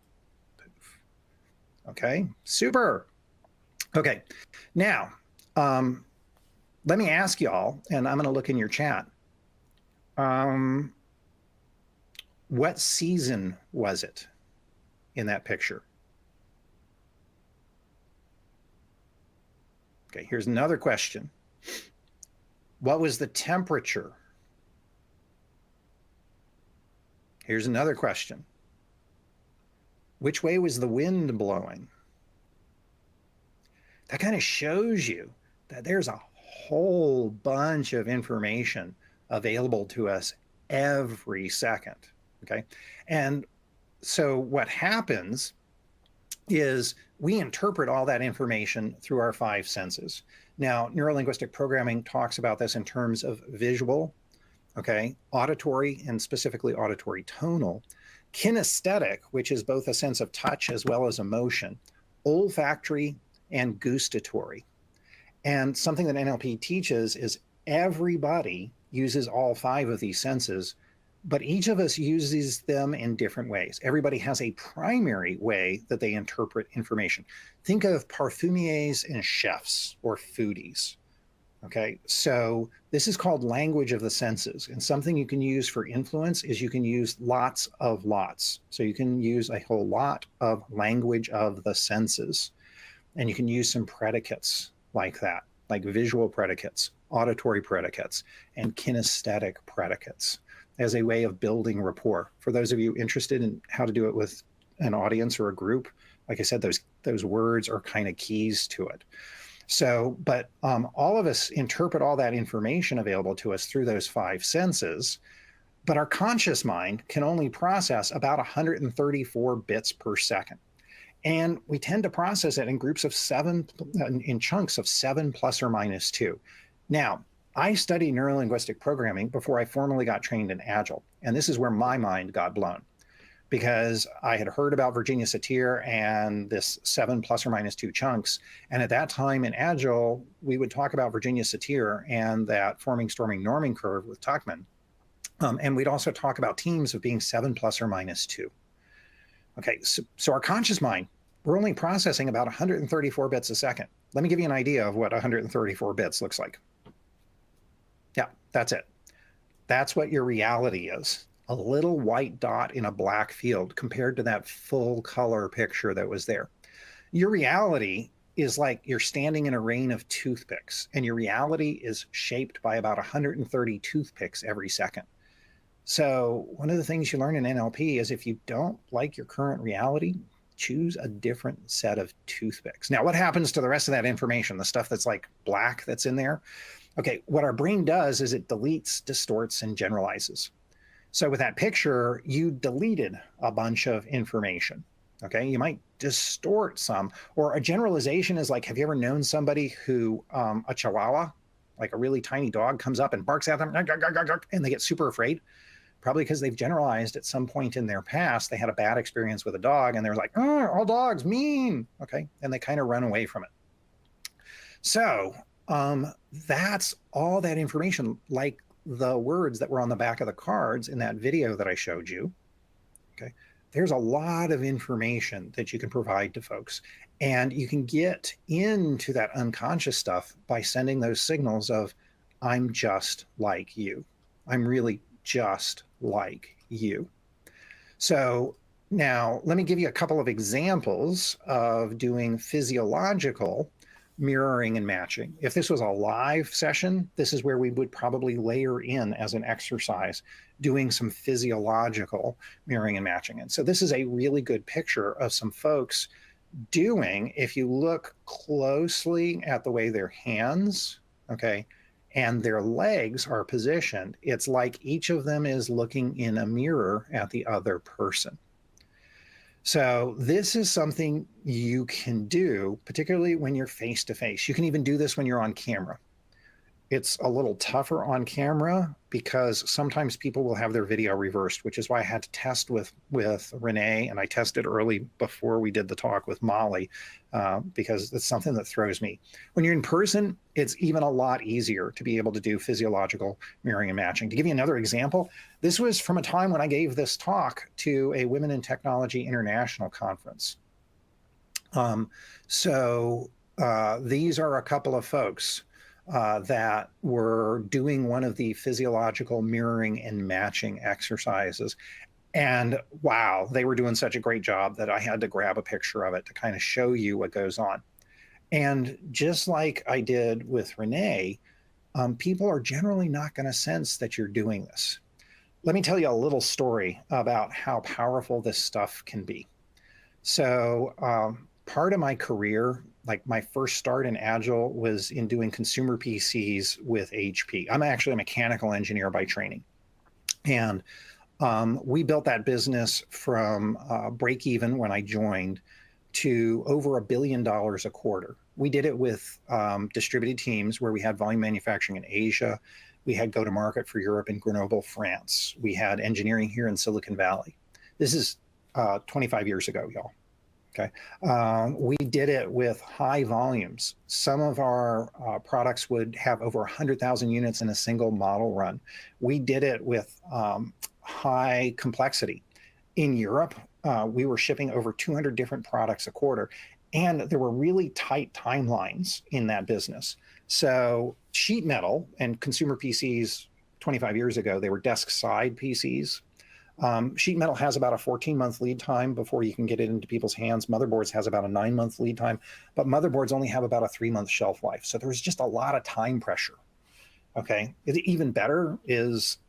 Okay, super. Okay, now, let me ask y'all, and I'm going to look in your chat. What season was it in that picture? Okay, here's another question. What was the temperature? Here's another question. Which way was the wind blowing? That kind of shows you that there's a whole bunch of information available to us every second, okay? And so what happens is we interpret all that information through our 5 senses. Now, neurolinguistic programming talks about this in terms of visual, okay, auditory, and specifically auditory tonal, kinesthetic, which is both a sense of touch as well as emotion, olfactory, and gustatory. And something that NLP teaches is everybody uses all 5 of these senses, but each of us uses them in different ways. Everybody has a primary way that they interpret information. Think of parfumiers and chefs or foodies. Okay, so this is called language of the senses. And something you can use for influence is you can use lots of lots. So you can use a whole lot of language of the senses. And you can use some predicates like that, like visual predicates, auditory predicates, and kinesthetic predicates as a way of building rapport. For those of you interested in how to do it with an audience or a group, like I said, those words are kind of keys to it. So, but all of us interpret all that information available to us through those 5 senses, but our conscious mind can only process about 134 bits per second. And we tend to process it in groups of 7, in chunks of 7 plus or minus 2. Now, I studied neurolinguistic programming before I formally got trained in Agile. And this is where my mind got blown, because I had heard about Virginia Satir and this 7 plus or minus 2 chunks. And at that time in Agile, we would talk about Virginia Satir and that forming, storming, norming curve with Tuckman. And we'd also talk about teams of being 7 plus or minus 2. Okay, so our conscious mind, we're only processing about 134 bits a second. Let me give you an idea of what 134 bits looks like. Yeah, that's it. That's what your reality is. A little white dot in a black field compared to that full color picture that was there. Your reality is like you're standing in a rain of toothpicks, and your reality is shaped by about 130 toothpicks every second. So one of the things you learn in NLP is if you don't like your current reality, choose a different set of toothpicks. Now, what happens to the rest of that information, the stuff that's like black that's in there? Okay, what our brain does is it deletes, distorts, and generalizes. So with that picture, you deleted a bunch of information. Okay, you might distort some, or a generalization is like, have you ever known somebody who, a chihuahua, like a really tiny dog, comes up and barks at them, and they get super afraid? Probably because they've generalized at some point in their past, they had a bad experience with a dog and they're like, oh, all dogs mean, okay? And they kind of run away from it. So that's all that information, like the words that were on the back of the cards in that video that I showed you, okay? There's a lot of information that you can provide to folks. And you can get into that unconscious stuff by sending those signals of, I'm just like you. I'm really just like you. So now let me give you a couple of examples of doing physiological mirroring and matching. If this was a live session, this is where we would probably layer in as an exercise doing some physiological mirroring and matching. And so this is a really good picture of some folks doing, if you look closely at the way their hands, okay, and their legs are positioned, it's like each of them is looking in a mirror at the other person. So this is something you can do, particularly when you're face to face. You can even do this when you're on camera. It's a little tougher on camera because sometimes people will have their video reversed, which is why I had to test with Renee, and I tested early before we did the talk with Molly, because it's something that throws me. When you're in person, it's even a lot easier to be able to do physiological mirroring and matching. To give you another example, this was from a time when I gave this talk to a Women in Technology International conference. These are a couple of folks that were doing one of the physiological mirroring and matching exercises. And wow, they were doing such a great job that I had to grab a picture of it to kind of show you what goes on. And just like I did with Renee, people are generally not going to sense that you're doing this. Let me tell you a little story about how powerful this stuff can be. So part of my career, like my first start in Agile, was in doing consumer PCs with HP. I'm actually a mechanical engineer by training. And we built that business from break even when I joined to over $1 billion a quarter. We did it with distributed teams where we had volume manufacturing in Asia. We had go-to-market for Europe in Grenoble, France. We had engineering here in Silicon Valley. This is 25 years ago, y'all. Okay. We did it with high volumes. Some of our products would have over 100,000 units in a single model run. We did it with high complexity. In Europe, we were shipping over 200 different products a quarter, and there were really tight timelines in that business. So sheet metal and consumer PCs 25 years ago, they were desk side PCs. Sheet metal has about a 14-month lead time before you can get it into people's hands. Motherboards has about a 9-month lead time, but motherboards only have about a 3-month shelf life. So there's just a lot of time pressure. Okay. Even better is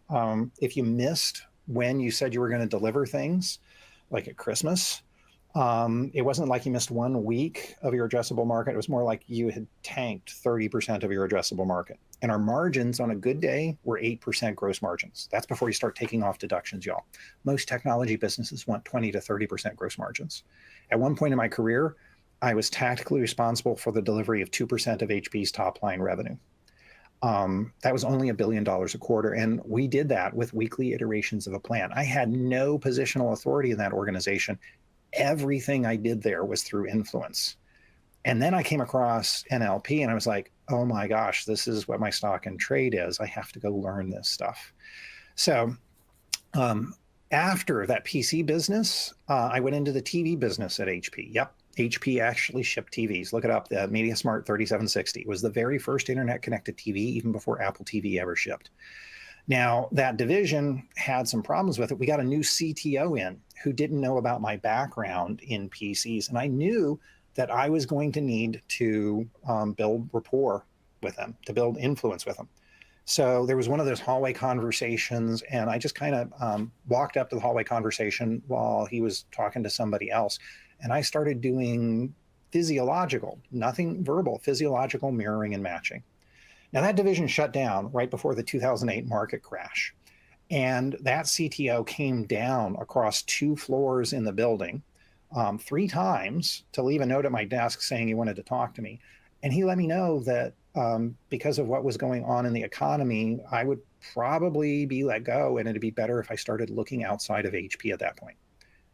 if you missed when you said you were going to deliver things, like at Christmas, it wasn't like you missed 1 week of your addressable market. It was more like you had tanked 30% of your addressable market. And our margins on a good day were 8% gross margins. That's before you start taking off deductions, y'all. Most technology businesses want 20 to 30% gross margins. At one point in my career, I was tactically responsible for the delivery of 2% of HP's top line revenue. That was only $1 billion a quarter. And we did that with weekly iterations of a plan. I had no positional authority in that organization. Everything I did there was through influence. And then I came across NLP and I was like, oh my gosh, this is what my stock and trade is. I have to go learn this stuff. So after that PC business, I went into the TV business at HP. Yep. HP actually shipped TVs. Look it up. The MediaSmart 3760 was the very first internet connected TV, even before Apple TV ever shipped. Now, that division had some problems with it. We got a new CTO in who didn't know about my background in PCs. And I knew that I was going to need to build rapport with them, to build influence with them. So there was one of those hallway conversations, and I just kind of walked up to the hallway conversation while he was talking to somebody else. And I started doing physiological, nothing verbal, physiological mirroring and matching. Now, that division shut down right before the 2008 market crash. And that CTO came down across 2 floors in the building 3 times to leave a note at my desk saying he wanted to talk to me. And he let me know that because of what was going on in the economy, I would probably be let go, and it'd be better if I started looking outside of HP at that point.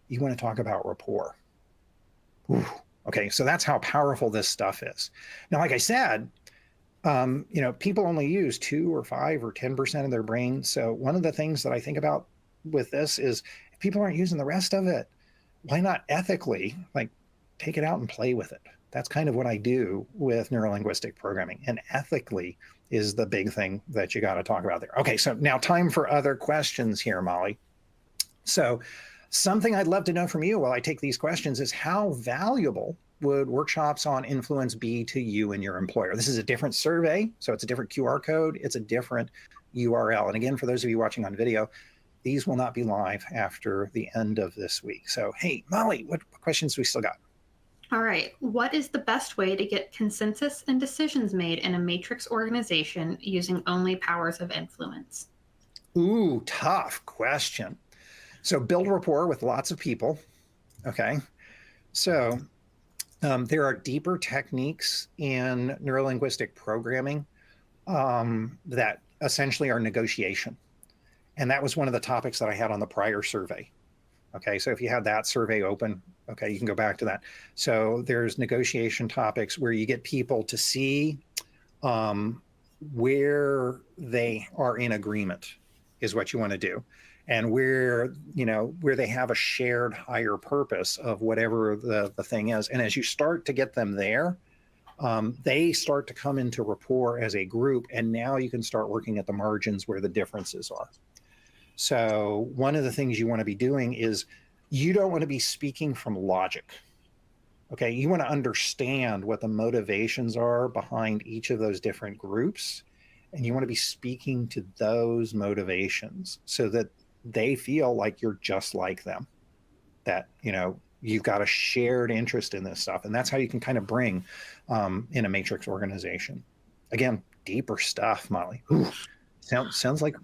You want to talk about rapport. Ooh. Okay, so that's how powerful this stuff is. Now, like I said, people only use 2 or 5 or 10% of their brain. So one of the things that I think about with this is if people aren't using the rest of it, why not ethically, like, take it out and play with it? That's kind of what I do with neurolinguistic programming. And ethically is the big thing that you got to talk about there. Okay, so now time for other questions here, Molly. So something I'd love to know from you while I take these questions is how valuable would workshops on influence be to you and your employer? This is a different survey, so it's a different QR code, it's a different URL. And again, for those of you watching on video, these will not be live after the end of this week. So, hey, Molly, what questions do we still got? All right. What is the best way to get consensus and decisions made in a matrix organization using only powers of influence? Ooh, tough question. So build rapport with lots of people. Okay. So there are deeper techniques in neurolinguistic programming that essentially are negotiation. And that was one of the topics that I had on the prior survey. Okay, so if you had that survey open, okay, you can go back to that. So there's negotiation topics where you get people to see where they are in agreement is what you want to do. And where they have a shared higher purpose of whatever the thing is. And as you start to get them there, they start to come into rapport as a group. And now you can start working at the margins where the differences are. So one of the things you want to be doing is you don't want to be speaking from logic. Okay, you want to understand what the motivations are behind each of those different groups. And you want to be speaking to those motivations so that they feel like you're just like them, that, you've got a shared interest in this stuff. And that's how you can kind of bring in a matrix organization. Again, deeper stuff, Molly. Ooh. Sounds like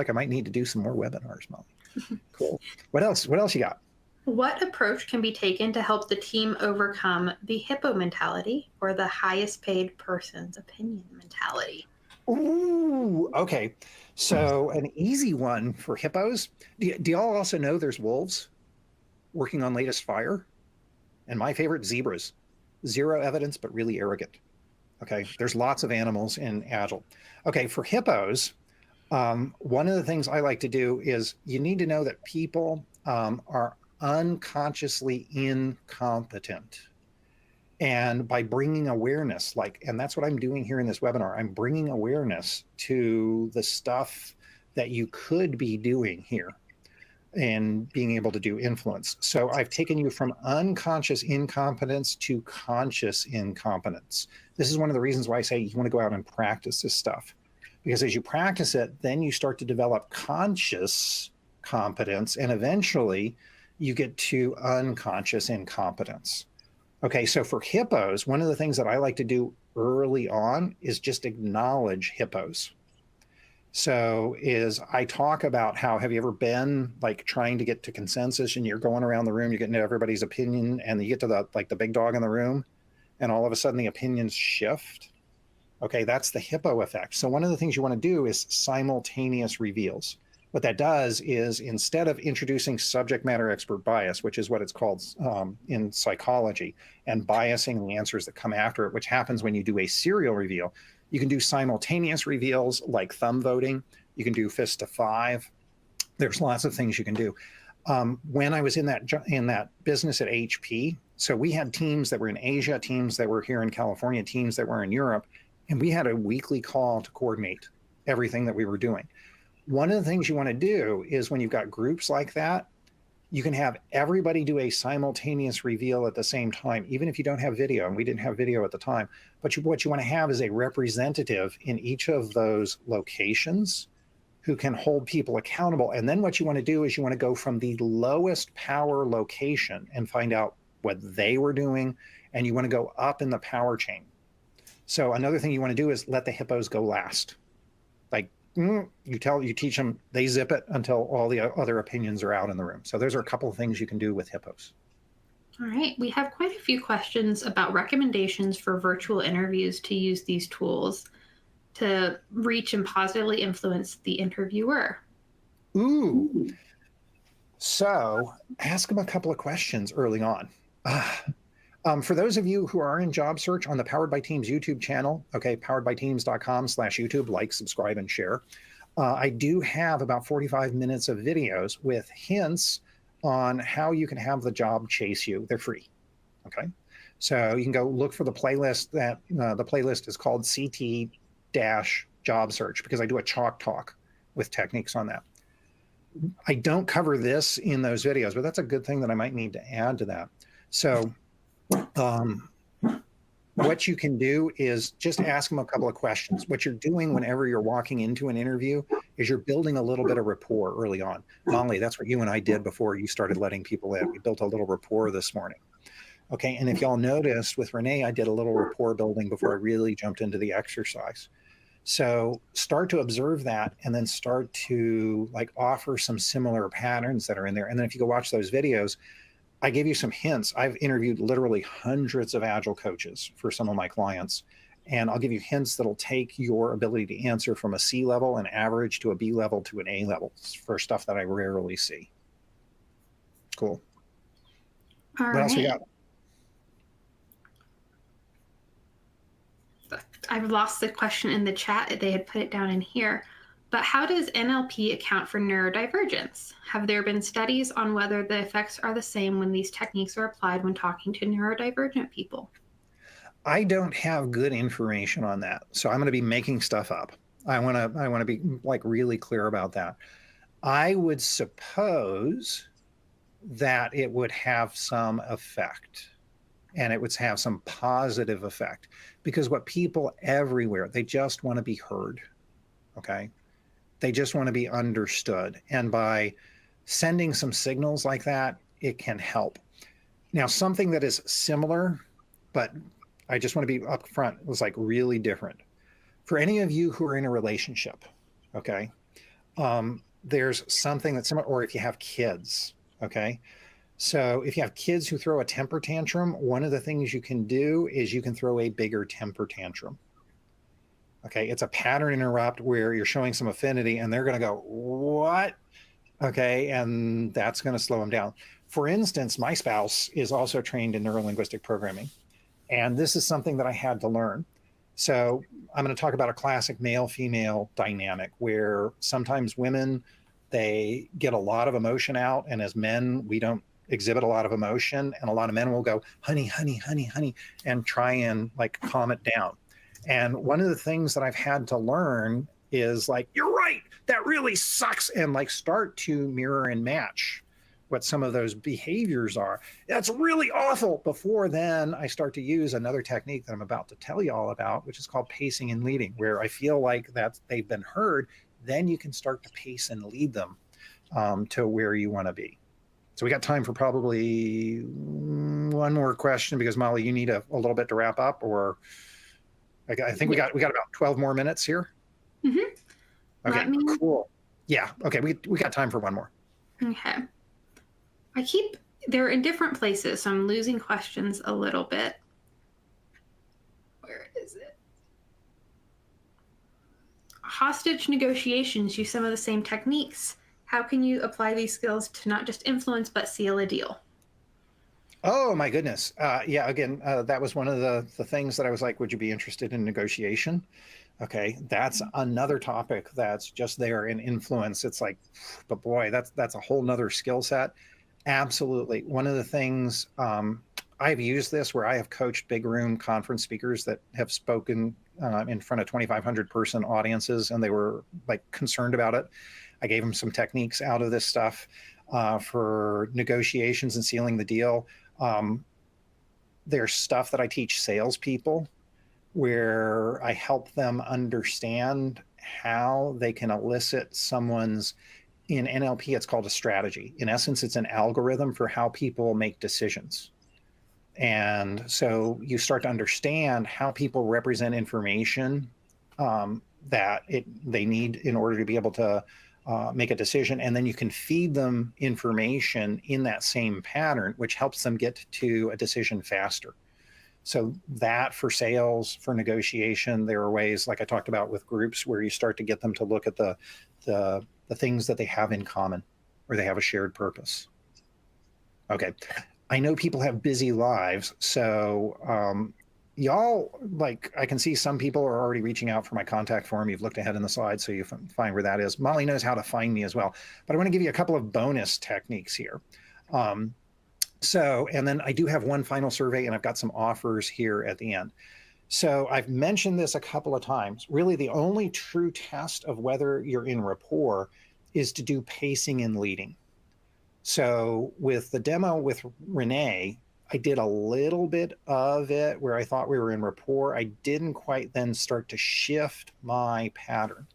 I might need to do some more webinars, Molly. Cool. What else you got? What approach can be taken to help the team overcome the hippo mentality or the highest paid person's opinion mentality? Ooh, okay. So an easy one for hippos. Do y'all also know there's wolves working on latest fire? And my favorite, zebras. Zero evidence, but really arrogant. Okay, there's lots of animals in Agile. Okay, for hippos, one of the things I like to do is you need to know that people are unconsciously incompetent. And by bringing awareness, and that's what I'm doing here in this webinar, I'm bringing awareness to the stuff that you could be doing here and being able to do influence. So I've taken you from unconscious incompetence to conscious incompetence. This is one of the reasons why I say you want to go out and practice this stuff. Because as you practice it, then you start to develop conscious competence, and eventually you get to unconscious incompetence. Okay, so for hippos, one of the things that I like to do early on is just acknowledge hippos. So I talk about how, have you ever been trying to get to consensus and you're going around the room, you're getting everybody's opinion, and you get to the big dog in the room, and all of a sudden the opinions shift? Okay, that's the hippo effect. So one of the things you want to do is simultaneous reveals. What that does is, instead of introducing subject matter expert bias, which is what it's called in psychology, and biasing the answers that come after it, which happens when you do a serial reveal, you can do simultaneous reveals like thumb voting. You can do fist to 5. There's lots of things you can do. When I was in that business at HP, so we had teams that were in Asia, teams that were here in California, teams that were in Europe, and we had a weekly call to coordinate everything that we were doing. One of the things you want to do is when you've got groups like that, you can have everybody do a simultaneous reveal at the same time, even if you don't have video, and we didn't have video at the time. But what you want to have is a representative in each of those locations who can hold people accountable. And then what you want to do is you want to go from the lowest power location and find out what they were doing, and you want to go up in the power chain. So another thing you want to do is let the hippos go last. Like you teach them, they zip it until all the other opinions are out in the room. So those are a couple of things you can do with hippos. All right, we have quite a few questions about recommendations for virtual interviews to use these tools to reach and positively influence the interviewer. Ooh. So ask them a couple of questions early on. For those of you who are in job search on the Powered by Teams YouTube channel, okay, poweredbyteams.com/YouTube, like, subscribe, and share. I do have about 45 minutes of videos with hints on how you can have the job chase you. They're free, okay? So you can go look for the playlist. That the playlist is called CT-Job Search, because I do a chalk talk with techniques on that. I don't cover this in those videos, but that's a good thing that I might need to add to that. So what you can do is just ask them a couple of questions. What you're doing whenever you're walking into an interview is you're building a little bit of rapport early on. Molly, that's what you and I did before you started letting people in. We built a little rapport this morning. Okay, and if y'all noticed with Renee, I did a little rapport building before I really jumped into the exercise. So start to observe that, and then start to like offer some similar patterns that are in there. And then if you go watch those videos, I gave you some hints. I've interviewed literally hundreds of agile coaches for some of my clients, and I'll give you hints that'll take your ability to answer from a C level, an average, to a B level, to an A level for stuff that I rarely see. Cool. What else we got? I've lost the question in the chat. They had put it down in here. But how does NLP account for neurodivergence? Have there been studies on whether the effects are the same when these techniques are applied when talking to neurodivergent people? I don't have good information on that, so I'm going to be making stuff up. I want to be like really clear about that. I would suppose that it would have some effect, and it would have some positive effect, because what people everywhere, they just want to be heard. Okay. They just want to be understood. And by sending some signals like that, it can help. Now, something that is similar, but I just want to be upfront, was like really different. For any of you who are in a relationship, okay, there's something that's similar, or if you have kids, okay? So if you have kids who throw a temper tantrum, one of the things you can do is you can throw a bigger temper tantrum. Okay, it's a pattern interrupt where you're showing some affinity and they're going to go, what? Okay, and that's going to slow them down. For instance, my spouse is also trained in neurolinguistic programming, and this is something that I had to learn. So I'm going to talk about a classic male-female dynamic where sometimes women, they get a lot of emotion out, and as men, we don't exhibit a lot of emotion, and a lot of men will go, honey, honey, honey, honey, and try and like calm it down. And one of the things that I've had to learn is like, you're right, that really sucks, and like start to mirror and match what some of those behaviors are. That's really awful. Before then, I start to use another technique that I'm about to tell you all about, which is called pacing and leading, where I feel like that they've been heard. Then you can start to pace and lead them to where you want to be. So we got time for probably one more question, because Molly, you need a little bit to wrap up, or I think we got about 12 more minutes here. Mm-hmm. Okay, cool. Yeah, okay, we got time for one more. Okay. They're in different places, so I'm losing questions a little bit. Where is it? Hostage negotiations use some of the same techniques. How can you apply these skills to not just influence, but seal a deal? Oh my goodness. Yeah, again, that was one of the things that I was like, would you be interested in negotiation? Okay, that's another topic that's just there in influence. It's like, but boy, that's a whole nother skill set. Absolutely. One of the things I've used this where I have coached big room conference speakers that have spoken in front of 2,500 person audiences, and they were like concerned about it. I gave them some techniques out of this stuff for negotiations and sealing the deal. There's stuff that I teach salespeople where I help them understand how they can elicit someone's, in NLP, it's called a strategy. In essence, it's an algorithm for how people make decisions. And so you start to understand how people represent information that they need in order to be able to make a decision. And then you can feed them information in that same pattern, which helps them get to a decision faster. So that for sales, for negotiation, there are ways, like I talked about with groups, where you start to get them to look at the things that they have in common, or they have a shared purpose. Okay. I know people have busy lives, so y'all, like, I can see some people are already reaching out for my contact form. You've looked ahead in the slide, so you find where that is. Molly knows how to find me as well, but I want to give you a couple of bonus techniques here. And then I do have one final survey, and I've got some offers here at the end. So I've mentioned this a couple of times. Really, the only true test of whether you're in rapport is to do pacing and leading. So with the demo with Renee, I did a little bit of it where I thought we were in rapport. I didn't quite then start to shift my pattern.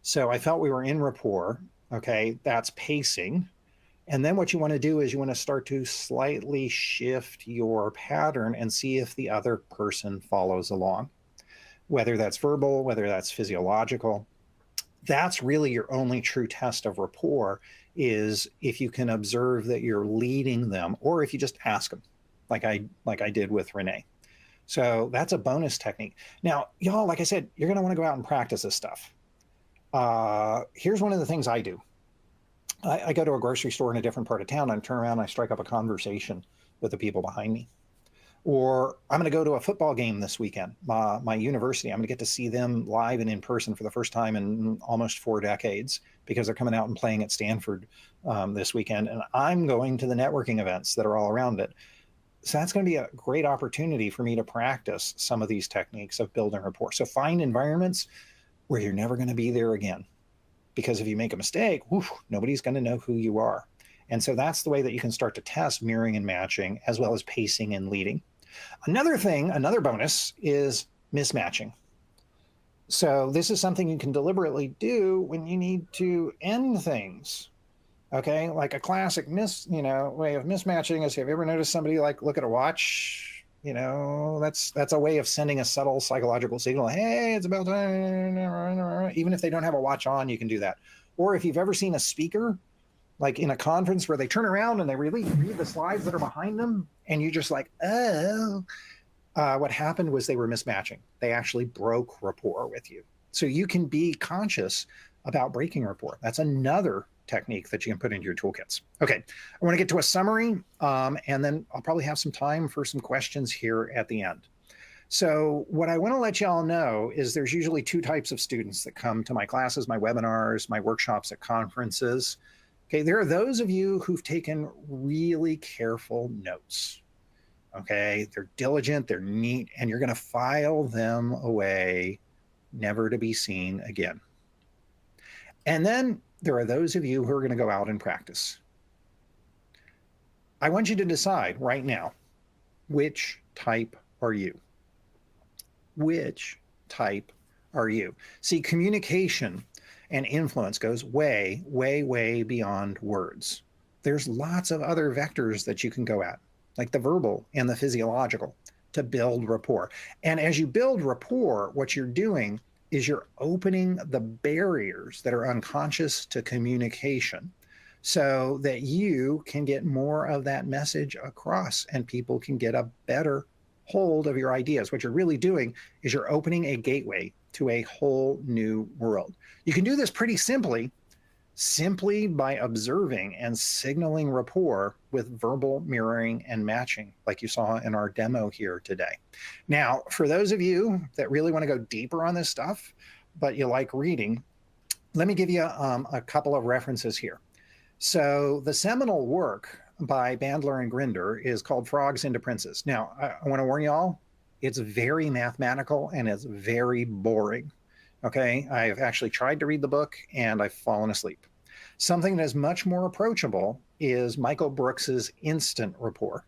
So I felt we were in rapport. Okay, that's pacing. And then what you want to do is you want to start to slightly shift your pattern and see if the other person follows along, whether that's verbal, whether that's physiological. That's really your only true test of rapport, is if you can observe that you're leading them, or if you just ask them, like I did with Renee. So that's a bonus technique. Now, y'all, like I said, you're going to want to go out and practice this stuff. Here's one of the things I do. I go to a grocery store in a different part of town, and I turn around and I strike up a conversation with the people behind me. Or I'm going to go to a football game this weekend. My university, I'm going to get to see them live and in person for the first time in almost 4 decades, because they're coming out and playing at Stanford this weekend. And I'm going to the networking events that are all around it. So that's going to be a great opportunity for me to practice some of these techniques of building rapport. So find environments where you're never going to be there again. Because if you make a mistake, nobody's going to know who you are. And so that's the way that you can start to test mirroring and matching, as well as pacing and leading. Another thing, another bonus, is mismatching. So this is something you can deliberately do when you need to end things. Okay, like a classic way of mismatching is, have you ever noticed somebody like look at a watch? That's a way of sending a subtle psychological signal. Hey, it's about time. Even if they don't have a watch on, you can do that. Or if you've ever seen a speaker, like in a conference, where they turn around and they really read the slides that are behind them, and you just like, oh, what happened was they were mismatching. They actually broke rapport with you. So you can be conscious about breaking rapport. That's another technique that you can put into your toolkits. Okay, I want to get to a summary, and then I'll probably have some time for some questions here at the end. So what I want to let y'all know is there's usually 2 types of students that come to my classes, my webinars, my workshops at conferences. Okay, there are those of you who've taken really careful notes. Okay, they're diligent, they're neat, and you're going to file them away, never to be seen again. And then there are those of you who are going to go out and practice. I want you to decide right now, which type are you? Which type are you? See, communication and influence goes way, way, way beyond words. There's lots of other vectors that you can go at, like the verbal and the physiological, to build rapport. And as you build rapport, what you're doing is you're opening the barriers that are unconscious to communication, so that you can get more of that message across and people can get a better hold of your ideas. What you're really doing is you're opening a gateway to a whole new world. You can do this pretty simply. simply by observing and signaling rapport with verbal mirroring and matching, like you saw in our demo here today. Now, for those of you that really want to go deeper on this stuff, but you like reading, let me give you a couple of references here. So the seminal work by Bandler and Grinder is called Frogs into Princes. Now, I want to warn y'all, it's very mathematical and it's very boring. Okay, I've actually tried to read the book and I've fallen asleep. Something that is much more approachable is Michael Brooks's Instant Rapport.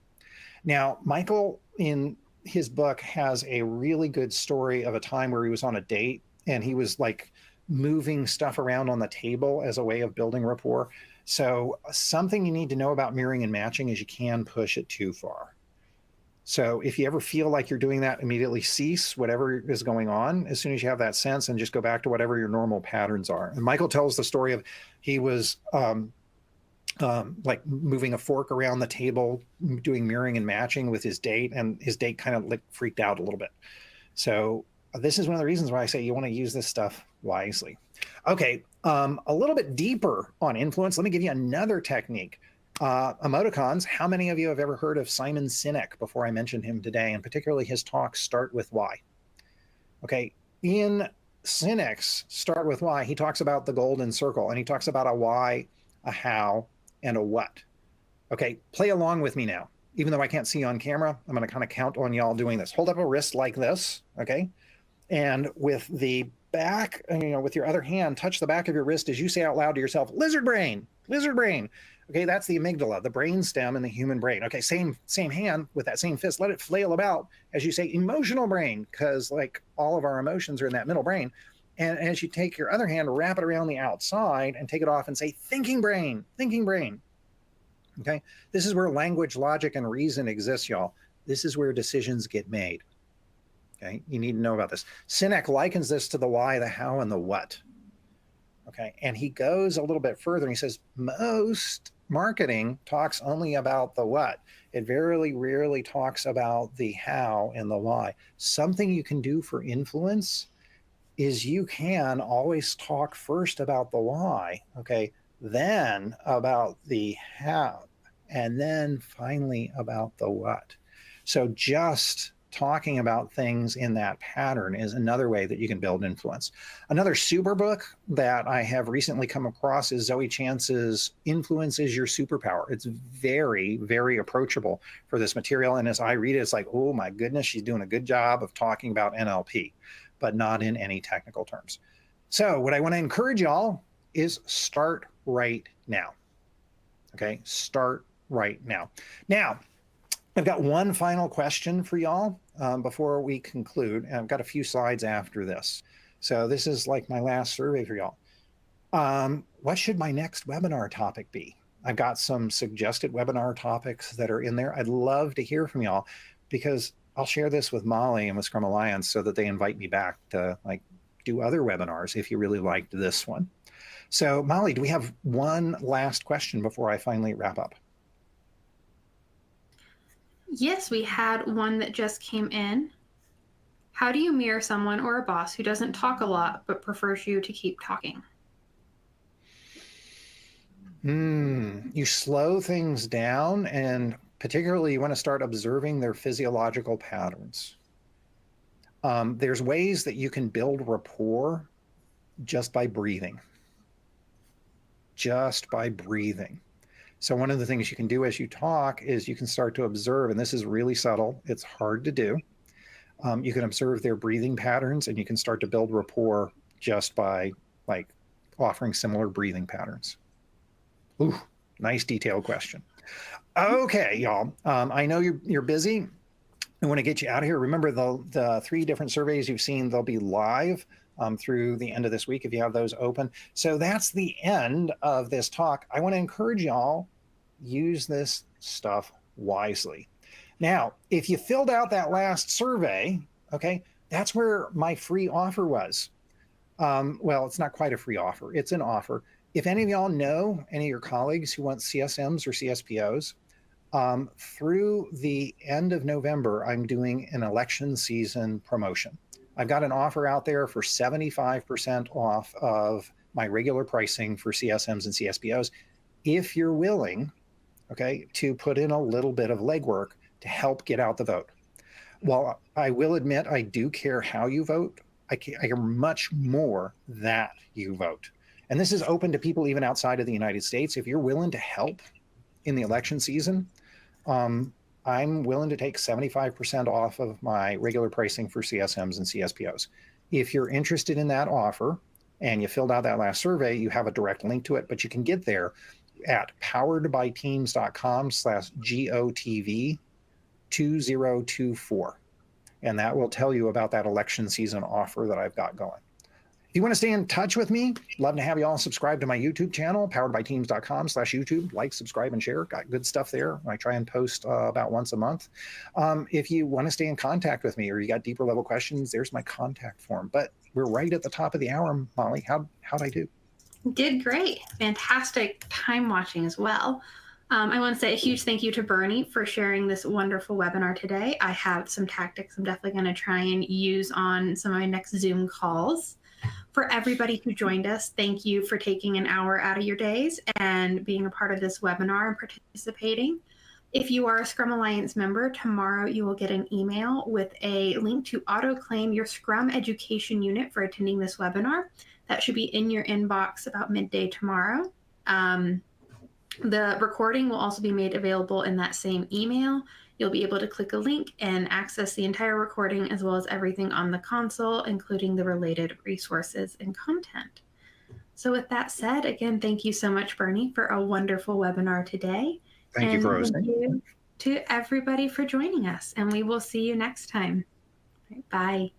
Now, Michael, in his book, has a really good story of a time where he was on a date and he was like moving stuff around on the table as a way of building rapport. So something you need to know about mirroring and matching is you can push it too far. So if you ever feel like you're doing that, immediately cease whatever is going on as soon as you have that sense and just go back to whatever your normal patterns are. And Michael tells the story of he was like moving a fork around the table, doing mirroring and matching with his date, and his date kind of like freaked out a little bit. So this is one of the reasons why I say you want to use this stuff wisely. Okay, a little bit deeper on influence. Let me give you another technique. Emoticons. How many of you have ever heard of Simon Sinek before I mentioned him today, and particularly his talks Start With Why? Okay, in Sinek's Start With Why, he talks about the golden circle, and he talks about a why, a how, and a what. Okay, play along with me now. Even though I can't see you on camera, I'm going to kind of count on y'all doing this. Hold up a wrist like this, okay? And with the back, with your other hand, touch the back of your wrist as you say out loud to yourself, lizard brain, lizard brain. Okay, that's the amygdala, the brain stem in the human brain. Okay, same hand with that same fist. Let it flail about as you say emotional brain, because like all of our emotions are in that middle brain. And as you take your other hand, wrap it around the outside and take it off and say thinking brain, thinking brain. Okay, this is where language, logic, and reason exists, y'all. This is where decisions get made. Okay, you need to know about this. Sinek likens this to the why, the how, and the what. Okay, and he goes a little bit further and he says, most marketing talks only about the what. It very rarely talks about the how and the why. Something you can do for influence is you can always talk first about the why, okay, then about the how, and then finally about the what. So just talking about things in that pattern is another way that you can build influence. Another super book that I have recently come across is Zoe Chance's Influence is Your Superpower. It's very, very approachable for this material. And as I read it, it's like, oh my goodness, she's doing a good job of talking about NLP, but not in any technical terms. So what I want to encourage y'all is start right now. Okay, start right now. Now, I've got one final question for y'all before we conclude, and I've got a few slides after this. So this is like my last survey for y'all. What should my next webinar topic be? I've got some suggested webinar topics that are in there. I'd love to hear from y'all because I'll share this with Molly and with Scrum Alliance so that they invite me back to like do other webinars if you really liked this one. So Molly, do we have one last question before I finally wrap up? Yes, we had one that just came in. How do you mirror someone or a boss who doesn't talk a lot but prefers you to keep talking? You slow things down, and particularly you want to start observing their physiological patterns. There's ways that you can build rapport just by breathing. Just by breathing. So one of the things you can do as you talk is you can start to observe, and this is really subtle. It's hard to do. You can observe their breathing patterns, and you can start to build rapport just by like offering similar breathing patterns. Ooh, nice detailed question. Okay, y'all. I know you're busy. I want to get you out of here. Remember the 3 different surveys you've seen, they'll be live through the end of this week if you have those open. So that's the end of this talk. I want to encourage y'all, use this stuff wisely. Now, if you filled out that last survey, okay, that's where my free offer was. Well, it's not quite a free offer. It's an offer. If any of y'all know any of your colleagues who want CSMs or CSPOs, through the end of November, I'm doing an election season promotion. I've got an offer out there for 75% off of my regular pricing for CSMs and CSPOs if you're willing, okay, to put in a little bit of legwork to help get out the vote. While I will admit I do care how you vote, I care much more that you vote. And this is open to people even outside of the United States. If you're willing to help in the election season, I'm willing to take 75% off of my regular pricing for CSMs and CSPOs. If you're interested in that offer and you filled out that last survey, you have a direct link to it, but you can get there at poweredbyteams.com/GOTV2024. And that will tell you about that election season offer that I've got going. If you want to stay in touch with me, love to have you all subscribe to my YouTube channel, poweredbyteams.com/YouTube. Like, subscribe, and share. Got good stuff there. I try and post about once a month. If you want to stay in contact with me or you got deeper level questions, there's my contact form. But we're right at the top of the hour, Molly. How'd I do? Did great. Fantastic time watching as well. I want to say a huge thank you to Bernie for sharing this wonderful webinar today. I have some tactics I'm definitely going to try and use on some of my next Zoom calls. For everybody who joined us, thank you for taking an hour out of your days and being a part of this webinar and participating. If you are a Scrum Alliance member, tomorrow you will get an email with a link to auto-claim your Scrum education unit for attending this webinar. That should be in your inbox about midday tomorrow. The recording will also be made available in that same email. You'll be able to click a link and access the entire recording as well as everything on the console, including the related resources and content. So with that said, again, thank you so much, Bernie, for a wonderful webinar today. Thank you for Thank hosting. you to everybody for joining us, and we will see you next time. Bye.